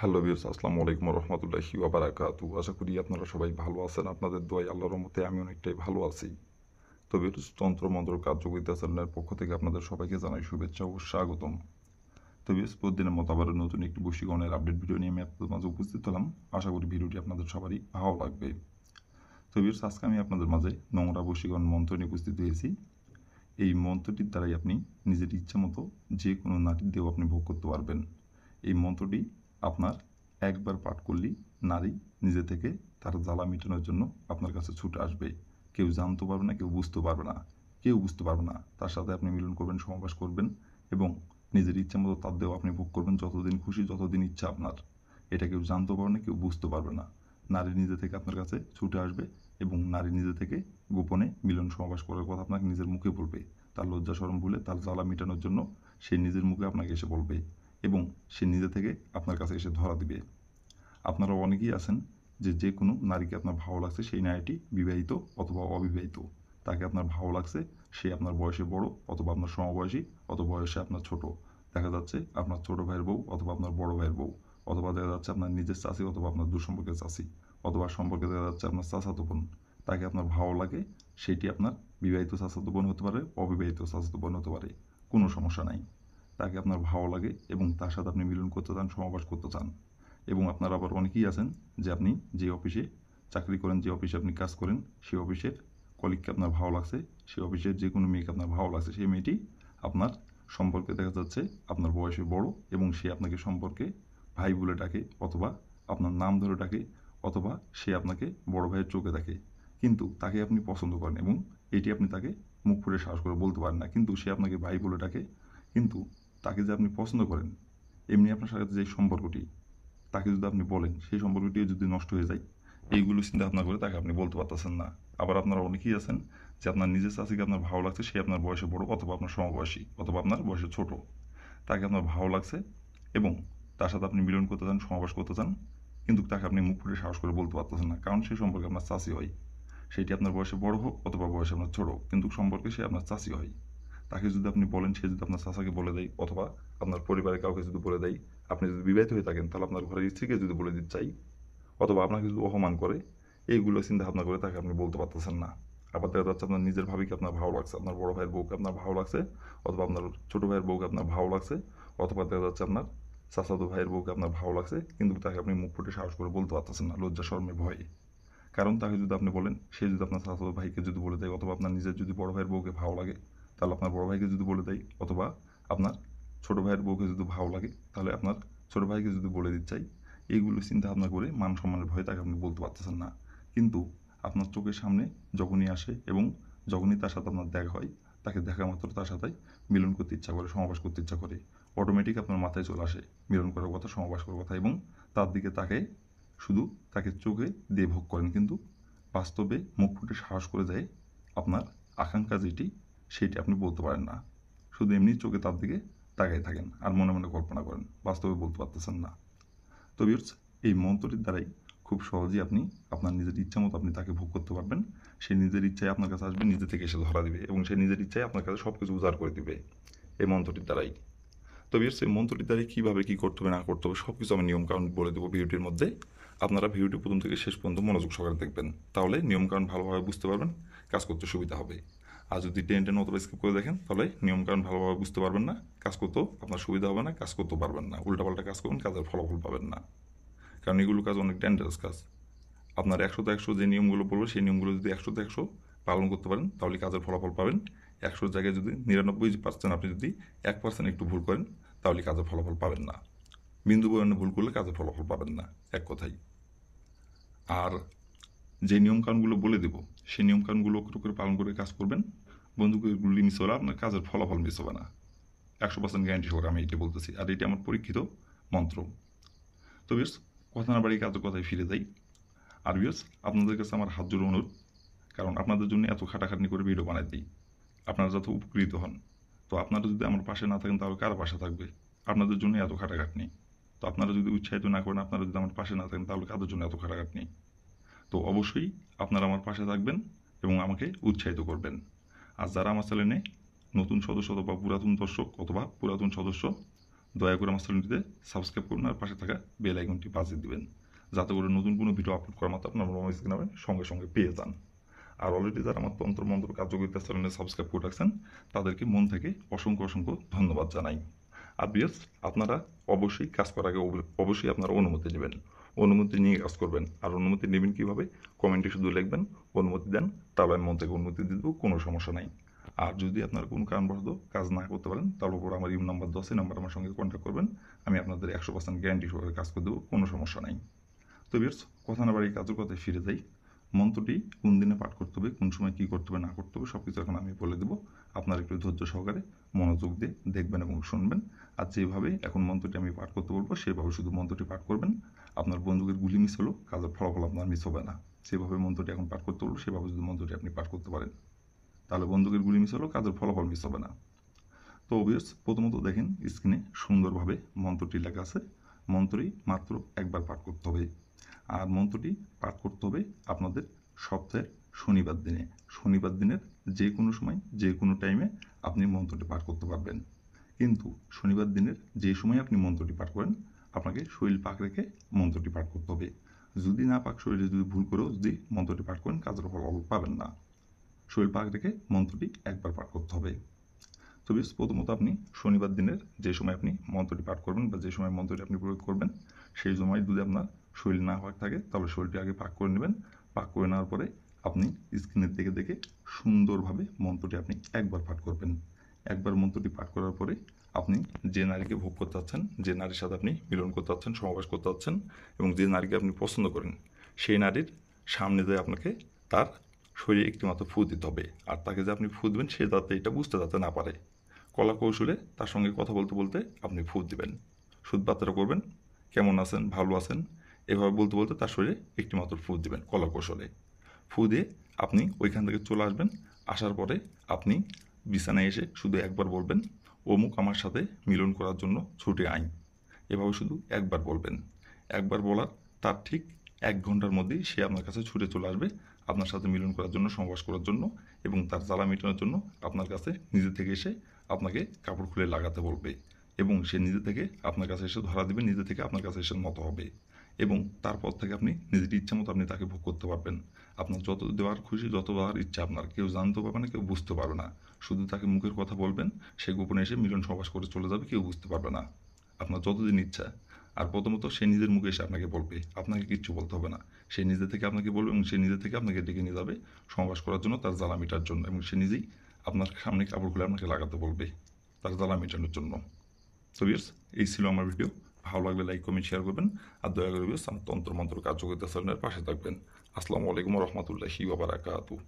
Hello viewers, আসসালামু আলাইকুম ওয়া রাহমাতুল্লাহি ওয়া বারাকাতুহু। আশা করি আপনারা সবাই ভালো আছেন। আপনাদের দোয়ায় আল্লাহর রহমতে আমি অনেকটাই ভালো আছি। তো ভিউয়ার্স, তন্ত্রমন্ত্র কার্যবিদ্যা চ্যানেলের পক্ষ থেকে আপনাদের সবাইকে জানাই শুভেচ্ছা ও স্বাগতম। তো ভিউয়ার্স, প্রতিদিনের মতো আবারও নতুন একটি বশীকরণের আপডেট ভিডিও নিয়ে আমি আপনাদের মাঝে উপস্থিত হলাম। আশা করি ভিডিওটি আপনাদের সবারই ভালো লাগবে। তো ভিউয়ার্স, আজকে আমি আপনাদের মাঝে নোংরা বশীকরণ মন্ত্র নিয়ে উপস্থিত হয়েছি। এই মন্ত্রটির দ্বারাই আপনি নিজের ইচ্ছা মতো যে কোনো নারীর দেহ আপনি ভোগ করতে পারবেন। এই মন্ত্রটি আপনার একবার পাঠ করলেই নারী নিজে থেকে তার জ্বালা মেটানোর জন্য আপনার কাছে ছুটে আসবে। কেউ জানতে পারবে না, কেউ বুঝতে পারবে না, কেউ বুঝতে পারবে না। তার সাথে আপনি মিলন করবেন, সমাবেশ করবেন এবং নিজের ইচ্ছা মতো তার দেহ আপনি ভোগ করবেন যতদিন খুশি, যতদিন ইচ্ছা আপনার। এটা কেউ জানতে পারবে না, কেউ বুঝতে পারবে না। নারী নিজে থেকে আপনার কাছে ছুটে আসবে এবং নারী নিজে থেকে গোপনে মিলন সমাবেশ করার কথা আপনাকে নিজের মুখে বলবে। তার লজ্জা শরম ভুলে তার জ্বালা মেটানোর জন্য সে নিজের মুখে আপনাকে এসে বলবে এবং সে নিজে থেকে আপনার কাছে এসে ধরা দিবে। আপনারা অনেকেই আছেন যে কোনো নারীকে আপনার ভালো লাগছে, সেই নারীটি বিবাহিত অথবা অবিবাহিত। তাকে আপনার ভালো লাগছে, সে আপনার বয়সে বড় অথবা আপনার সমবয়সী অথবা বয়সে আপনার ছোট। দেখা যাচ্ছে আপনার ছোট ভাইয়ের বউ অথবা আপনার বড় ভাইয়ের বউ, অথবা দেখা যাচ্ছে আপনার নিজের চাচি অথবা আপনার দূরসম্পর্কের চাচি, অথবা সম্পর্কে দেখা যাচ্ছে আপনার চাচাতো বোন। তাকে আপনার ভালো লাগে, সেটি আপনার বিবাহিত চাচাতো বোন হতে পারে, অবিবাহিত চাচাতো বোন হতে পারে, কোনো সমস্যা নাই। তাকে আপনার ভালো লাগে এবং তার সাথে আপনি মিলন করতে চান, সমাবেশ করতে চান। এবং আপনার আবার অনেকেই আছেন যে আপনি যে অফিসে চাকরি করেন, যে অফিসে আপনি কাজ করেন, সেই অফিসের কলিগকে আপনার ভালো লাগছে, সেই অফিসের যে কোনো মেয়েকে আপনার ভালো লাগছে, সেই মেয়েটি আপনার সম্পর্কে দেখা যাচ্ছে আপনার বয়সে বড় এবং সে আপনাকে সম্পর্কে ভাই বলে ডাকে অথবা আপনার নাম ধরে ডাকে অথবা সে আপনাকে বড় ভাইয়ের চোখে দেখে, কিন্তু তাকে আপনি পছন্দ করেন এবং এটি আপনি তাকে মুখ ফুটে সাহস করে বলতে পারেন না, কিন্তু সে আপনাকে ভাই বলে ডাকে। কিন্তু তাকে যে আপনি পছন্দ করেন, এমনি আপনার সাথে যে সম্পর্কটি, তাকে যদি আপনি বলেন সেই সম্পর্কটিও যদি নষ্ট হয়ে যায়, এইগুলো চিন্তা ভাবনা করে তাকে আপনি বলতে পারতেছেন না। আবার আপনারা অনেকেই আছেন যে আপনার নিজের চাষিকে আপনার ভালো লাগছে, সে আপনার বয়সে বড় অথবা আপনার সমবয়সী অথবা আপনার বয়সে ছোট। তাকে আপনার ভালো লাগছে এবং তার সাথে আপনি মিলন করতে চান, সমাবেশ করতে চান, কিন্তু তাকে আপনি মুখ ফুটে সাহস করে বলতে পারতেছেন না, কারণ সেই সম্পর্কে আপনার চাষি হয়। সেটি আপনার বয়সে বড় হোক অথবা বয়সে আপনার ছোট, কিন্তু সম্পর্কে সে আপনার চাষি হয়। তাকে যদি আপনি বলেন, সে যদি আপনার চাচাকে বলে দেয় অথবা আপনার পরিবারের কাউকে যদি বলে দেয়, আপনি যদি বিবাহিত হয়ে থাকেন তাহলে আপনার ঘরের স্ত্রীকে যদি বলে দিতে চাই অথবা আপনাকে যদি অপমান করে, এইগুলো চিন্তা ভাবনা করে তাকে আপনি বলতে পারতেছেন না। আবার দেখা যাচ্ছে আপনার নিজের ভাবিকে আপনার ভালো লাগছে, আপনার বড় ভাইয়ের বউকে আপনার ভালো লাগছে অথবা আপনার ছোট ভাইয়ের বউকে আপনার ভালো লাগছে অথবা দেখা যাচ্ছে আপনার চাচাতো ভাইয়ের বউকে আপনার ভালো লাগছে, কিন্তু তাকে আপনি মুখ ফুটে সাহস করে বলতে পারতেছেন না লজ্জা শরমের ভয়ে। কারণ তাকে যদি আপনি বলেন, সে যদি আপনার চাচাতো ভাইকে যদি বলে দেয় অথবা আপনার নিজের যদি বড় ভাইয়ের বউকে ভালো লাগে, তাহলে আপনার বড় ভাইকে যদি বলে দেয় অথবা আপনার ছোট ভাইয়ের বউকে যদি ভালো লাগে, তাহলে আপনার ছোট ভাইকে যদি বলে দিতে চাই, এইগুলো চিন্তা ভাবনা করে মান সম্মানের ভয়ে তাকে আপনি বলতে পারতেছেন না। কিন্তু আপনার চোখের সামনে যখনই আসে এবং যখনই তার সাথে আপনার দেখা হয়, তাকে দেখা মাত্র তার সাথে মিলন করতে ইচ্ছা করে, সমাবেশ করতে ইচ্ছা করে, অটোমেটিক আপনার মাথায় চলে আসে মিলন করার কথা, সমাবেশ করার কথা এবং তার দিকে তাকে শুধু তাকে চোখে দিয়ে ভোগ করেন, কিন্তু বাস্তবে মুখ ফুটে সাহস করে যায় আপনার আকাঙ্ক্ষা যেটি, সেটি আপনি বলতে পারেন না। শুধু এমনি চোখে তার দিকে তাকাই থাকেন আর মনে মনে কল্পনা করেন, বাস্তবে বলতে পারতেছেন না। তো ভিউয়ার্স, এই মন্ত্রটির দ্বারাই খুব সহজেই আপনি আপনার নিজের ইচ্ছা মতো আপনি তাকে ভোগ করতে পারবেন। সে নিজের ইচ্ছায় আপনার কাছে আসবে, নিজে থেকে এসে ধরা দিবে এবং সে নিজের ইচ্ছায় আপনার কাছে সব কিছু উজাড় করে দিবে এই মন্ত্রটির দ্বারাই। তো ভিউয়ার্স, এই মন্ত্রটির দ্বারাই কীভাবে কী করতে হবে না করতে হবে সব কিছু আমি নিয়মকানুন বলে দেবো ভিডিওটির মধ্যে। আপনারা ভিডিওটি প্রথম থেকে শেষ পর্যন্ত মনোযোগ সহকারে দেখবেন, তাহলে নিয়মকানুন ভালোভাবে বুঝতে পারবেন, কাজ করতে সুবিধা হবে। আর যদি টেনে টেনে অথবা স্কিপ করে দেখেন, তাহলে নিয়মকানুন ভালোভাবে বুঝতে পারবেন না, কাজ করতেও আপনার সুবিধা হবে না, কাজ করতেও পারবেন না, উল্টাপাল্টা কাজ করবেন, কাজের ফলাফল পাবেন না। কারণ এগুলো কাজ অনেক ডেঞ্জারাস কাজ। আপনার 100-100 যে নিয়মগুলো বলবো, সেই নিয়মগুলো যদি 100-100 পালন করতে পারেন, তাহলে কাজের ফলাফল পাবেন। 100 জায়গায় যদি 99% আপনি যদি 1% একটু ভুল করেন, তাহলে কাজের ফলাফল পাবেন না। বিন্দু পরিমাণে ভুল করলে কাজের ফলাফল পাবেন না, এক কথাই। আর যে নিয়মকানুনগুলো বলে দেব, সেই নিয়মকানুনগুলো অক্ষর করে পালন করে কাজ করবেন, বন্ধুগুলি মিস হলে আপনার কাজের ফলাফল মিস হবে না। 100% গ্যারান্টি সহকারে আমি এটা বলতেছি, আর এটি আমার পরীক্ষিত মন্ত্র। তো বেশ, কথা না বাড়িয়ে কাজের কথায় ফিরে যাই। আর ভিউয়ার্স, আপনাদের কাছে আমার হাত জোড়ো অনুরোধ, কারণ আপনাদের জন্য এত খাটাখাটনি করে ভিডিও বানাই দিই, আপনারা যাতে উপকৃত হন। তো আপনারা যদি আমার পাশে না থাকেন, তাহলে কার পাশে থাকবে? আপনাদের জন্য এত খাটাখাটনি। তো আপনারা যদি উৎসাহিত না করেন, আপনারা যদি আমার পাশে না থাকেন, তাহলে কাদের জন্য এত খাটাখাটনি? তো অবশ্যই আপনারা আমার পাশে থাকবেন এবং আমাকে উৎসাহিত করবেন। আর যারা আমার চ্যানেলে নতুন সদস্য অথবা পুরাতন দর্শক অথবা পুরাতন সদস্য, দয়া করে আমার চ্যানেলটিতে সাবস্ক্রাইব করুন আর পাশে থাকা বেল আইকনটি বাজিয়ে দিবেন, যাতে করে নতুন কোনো ভিডিও আপলোড করার মাত্র আপনার মোবাইল স্ক্রিনে সঙ্গে সঙ্গে পেয়ে যান। আর অলরেডি যারা আমার তন্ত্রমন্ত্র কার্যকরিতা চ্যানেলে সাবস্ক্রাইব করে রাখছেন তাদেরকে মন থেকে অসংখ্য অসংখ্য ধন্যবাদ জানাই। আর বিয়ার্স, আপনারা অবশ্যই কাজ করার আগে অবশ্যই আপনারা অনুমতি নেবেন, অনুমতি নিয়ে কাজ করবেন। আর অনুমতি নেবেন কীভাবে? কমেন্টে শুধু লিখবেন অনুমতি দেন, তাহলে আমি মন থেকে অনুমতি দিয়ে দেবো, কোনো সমস্যা নাই। আর যদি আপনার কোনো কারণবশত কাজ না করতে পারেন তাহলে উপর আমার ইমেল নাম্বার 10 নাম্বার আমার সঙ্গে কন্ট্যাক্ট করবেন, আমি আপনাদের 100% গ্যারান্টি সহকারে কাজ করে দেবো, কোনো সমস্যা নাই। তো বিয়ার্স, কথা না বাড়ি কাজের কথায় ফিরে যাই। মন্ত্রটি কোন দিনে পাঠ করতে হবে, কোন সময় কী করতে হবে না করতে হবে সব কিছু এখন আমি বলে দেবো। আপনারা একটু ধৈর্য সহকারে মনোযোগ দিয়ে দেখবেন এবং শুনবেন। আর যেভাবে এখন মন্ত্রটি আমি পাঠ করতে বলবো সেভাবে শুধু মন্ত্রটি পাঠ করবেন। আপনার বন্দুকের গুলি মিস হলো, কাজের ফলাফল আপনার মিস হবে না। যেভাবে মন্ত্রটি এখন পাঠ করতে বলবো সেভাবে যদি মন্ত্রটি আপনি পাঠ করতে পারেন তাহলে বন্দুকের গুলি মিস হলো, কাজের ফলাফল মিস হবে না। তো অবভিয়াস, প্রথমত দেখেন স্ক্রিনে সুন্দরভাবে মন্ত্রটি লেখা আছে। মন্ত্রটি মাত্র একবার পাঠ করতে হবে। আর মন্ত্রটি পাঠ করতে হবে আপনাদের সপ্তাহের শনিবার দিনে। শনিবার দিনের যে কোনো সময় যে কোনো টাইমে আপনি মন্ত্রটি পাঠ করতে পারবেন। কিন্তু শনিবার দিনের যে সময় আপনি মন্ত্রটি পাঠ করেন আপনাকে শরীর পাক রেখে মন্ত্রটি পাঠ করতে হবে। যদি না পাক শরীরে যদি ভুল করেও যদি মন্ত্রটি পাঠ করেন কাজের ফলাফল পাবেন না। শরীর পাক রেখে মন্ত্রটি একবার পাঠ করতে হবে। তো বেশ, প্রথমত আপনি শনিবার দিনের যে সময় আপনি মন্ত্রটি পাঠ করবেন বা যে সময় মন্ত্রটি আপনি প্রয়োগ করবেন সেই সময় যদি আপনার শরীর না পাক থাকে তাহলে শরীরটি আগে পাক করে নেবেন। পাক করে নেওয়ার পরে আপনি স্ক্রিনের দিকে দেখে সুন্দরভাবে মন্ত্রটি আপনি একবার পাঠ করবেন। একবার মন্ত্রটি পাঠ করার পরে আপনি যে নারীকে ভোগ করতে চাচ্ছেন, যে নারীর সাথে আপনি মিলন করতে চাচ্ছেন, সমাবেশ করতে চাচ্ছেন এবং যে নারীকে আপনি পছন্দ করেন সেই নারীর সামনে যেয়ে আপনাকে তার শরীরে একটি মাত্র ফু দিতে হবে। আর তাকে যে আপনি ফু দেবেন সে যাতে এটা বুঝতে যাতে না পারে, কলা কৌশলে তার সঙ্গে কথা বলতে বলতে আপনি ফু দিবেন। শুদ্ধবার্তা করবেন, কেমন আছেন, ভালো আছেন, এভাবে বলতে বলতে তার শরীরে একটি মাত্র ফু দিবেন কলা কৌশলে। ফু দিয়ে আপনি ওইখান থেকে চলে আসবেন। আসার পরে আপনি বিছানায় এসে শুধু একবার বলবেন, অমুক আমার সাথে মিলন করার জন্য ছুটে আইন। এভাবে শুধু একবার বলবেন। একবার বলার তার ঠিক 1 ঘন্টার মধ্যেই সে আপনার কাছে ছুটে চলে আসবে আপনার সাথে মিলন করার জন্য, সহবাস করার জন্য এবং তার জ্বালা মেটানোর জন্য আপনার কাছে নিজে থেকে এসে আপনাকে কাপড় খুলে লাগাতে বলবে এবং সে নিজে থেকে আপনার কাছে এসে ধরা দিবে, নিজে থেকে আপনার কাছে এসে মতো হবে এবং তারপর থেকে আপনি নিজের ইচ্ছা মতো আপনি তাকে ভোগ করতে পারবেন। আপনার যত দেওয়ার খুশি, যত দেওয়ার ইচ্ছা আপনার, কেউ জানতে পারবে না, কেউ বুঝতে পারবে না। শুধু তাকে মুখের কথা বলবেন, সে গোপনে এসে মিলন সহবাস করে চলে যাবে, কেউ বুঝতে পারবে না। আপনার যতদিন ইচ্ছা। আর প্রথমত সে নিজের মুখে এসে আপনাকে বলবে, আপনাকে কিচ্ছু বলতে হবে না। সে নিজে থেকে আপনাকে বলবে এবং সে নিজে থেকে আপনাকে ডেকে নিয়ে যাবে সহবাস করার জন্য, তার জ্বালা মেটার জন্য এবং সে নিজেই আপনার সামনে কাপড় খুলে আপনাকে লাগাতে বলবে তার জ্বালা মেটানোর জন্য। তো ভিউয়ার্স, এই ছিল আমার ভিডিও। ভালো লাগলে লাইক কমেন্ট শেয়ার করবেন আর দয়া করে ভিউয়ার্স আমার তন্ত্রমন্ত্র কার্যকরিতা চ্যানেলের পাশে থাকবেন। আসসালামু আলাইকুম ওয়া রাহমাতুল্লাহি ওয়া বারাকাতুহু।